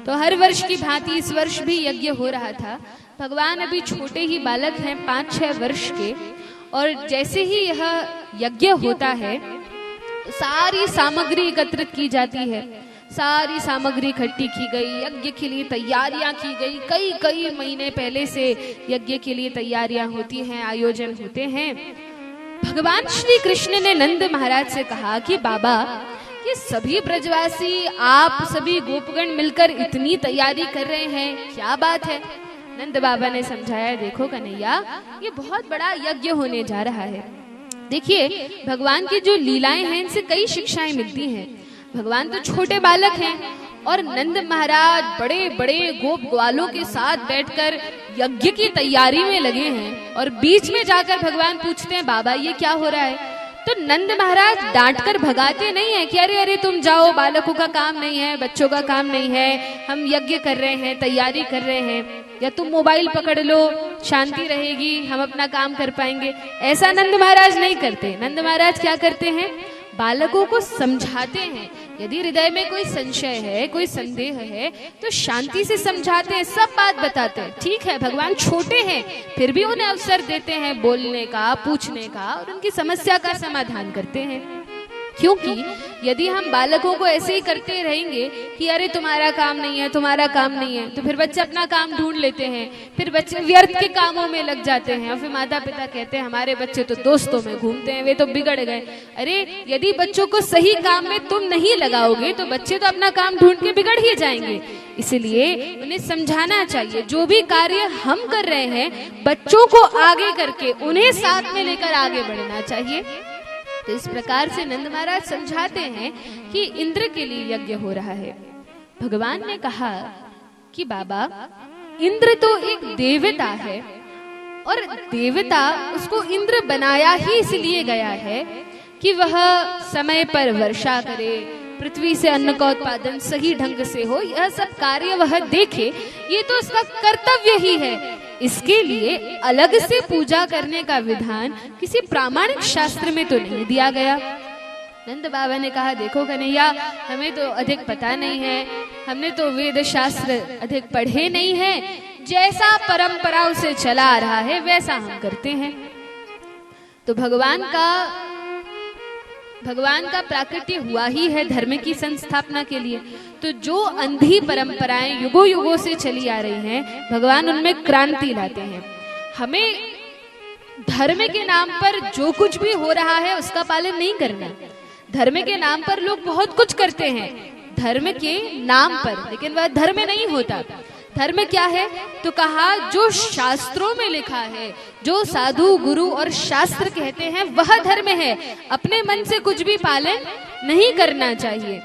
तो हर वर्ष की भांति इस वर्ष भी यज्ञ हो रहा था। भगवान अभी छोटे ही बालक हैं, 5-6 वर्ष के, और जैसे ही यह यज्ञ होता है सारी सामग्री एकत्रित की जाती है, सारी सामग्री इकट्ठी की गई, यज्ञ के लिए तैयारियां की गई। कई कई महीने पहले से यज्ञ के लिए तैयारियां होती हैं, आयोजन होते हैं। भगवान श्री कृष्ण ने नंद महाराज से कहा कि बाबा, ये सभी ब्रजवासी, आप सभी गोपगण मिलकर इतनी तैयारी कर रहे हैं, क्या बात है? नंद बाबा ने समझाया, देखो कन्हैया, ये बहुत बड़ा यज्ञ होने जा रहा है। देखिए, भगवान की जो लीलाएं हैं इनसे कई शिक्षाएं मिलती हैं। भगवान तो छोटे बालक हैं और नंद महाराज बड़े बड़े गोप ग्वालों के साथ बैठकर यज्ञ की तैयारी में लगे हैं, और बीच में जाकर भगवान पूछते हैं, बाबा ये क्या हो रहा है? तो नंद महाराज डांट कर भगाते नहीं है कि अरे अरे तुम जाओ, बालकों का काम नहीं है, बच्चों का काम नहीं है, हम यज्ञ कर रहे हैं, तैयारी कर रहे हैं, या तुम मोबाइल पकड़ लो, शांति रहेगी, हम अपना काम कर पाएंगे। ऐसा नंद महाराज नहीं करते। नंद महाराज क्या करते हैं? बालकों को समझाते हैं। यदि हृदय में कोई संशय है, कोई संदेह है, तो शांति से समझाते हैं, सब बात बताते हैं। ठीक है, भगवान छोटे हैं, फिर भी उन्हें अवसर देते हैं बोलने का, पूछने का, और उनकी समस्या का समाधान करते हैं। क्योंकि यदि हम बालकों को ऐसे ही करते रहेंगे कि अरे तुम्हारा काम नहीं है, तुम्हारा काम नहीं है, तो फिर बच्चे अपना काम ढूंढ लेते हैं, फिर बच्चे व्यर्थ के कामों में लग जाते हैं, और फिर माता पिता कहते हैं हमारे बच्चे तो दोस्तों में घूमते हैं, वे तो बिगड़ गए। अरे यदि बच्चों को सही काम में तुम नहीं लगाओगे तो बच्चे तो अपना काम ढूंढ के बिगड़ ही जाएंगे। इसलिए उन्हें समझाना चाहिए, जो भी कार्य हम कर रहे हैं बच्चों को आगे करके उन्हें साथ में लेकर आगे बढ़ना चाहिए। तो इस प्रकार से नंद महाराज समझाते हैं कि इंद्र के लिए यज्ञ हो रहा है। भगवान ने कहा कि बाबा, इंद्र तो एक देवता है, और देवता, उसको इंद्र बनाया ही इसलिए गया है कि वह समय पर वर्षा करे, पृथ्वी से अन्न का उत्पादन सही ढंग से हो, यह सब कार्य वह देखे, ये तो उसका कर्तव्य ही है। इसके लिए अलग से पूजा करने का विधान किसी प्रामाणिक शास्त्र में तो नहीं दिया गया। नंद बाबा ने कहा, देखो कन्हैया, हमें तो अधिक पता नहीं है, हमने तो वेद शास्त्र अधिक पढ़े नहीं है, जैसा परंपराओं से चला आ रहा है वैसा हम करते हैं। तो भगवान का प्राकट्य हुआ ही है धर्म की संस्थापना के लिए। तो जो अंधी परंपराएं युगों युगों से चली आ रही हैं, भगवान उनमें क्रांति लाते हैं। हमें धर्म के नाम पर जो कुछ भी हो रहा है उसका पालन नहीं करना। धर्म के नाम पर लोग बहुत कुछ करते हैं, धर्म के नाम पर, लेकिन वह धर्म नहीं होता। धर्म क्या है? तो कहा, जो शास्त्रों में लिखा है, जो साधु गुरु और शास्त्र कहते हैं, वह धर्म है। अपने मन से कुछ भी पालन नहीं करना चाहिए।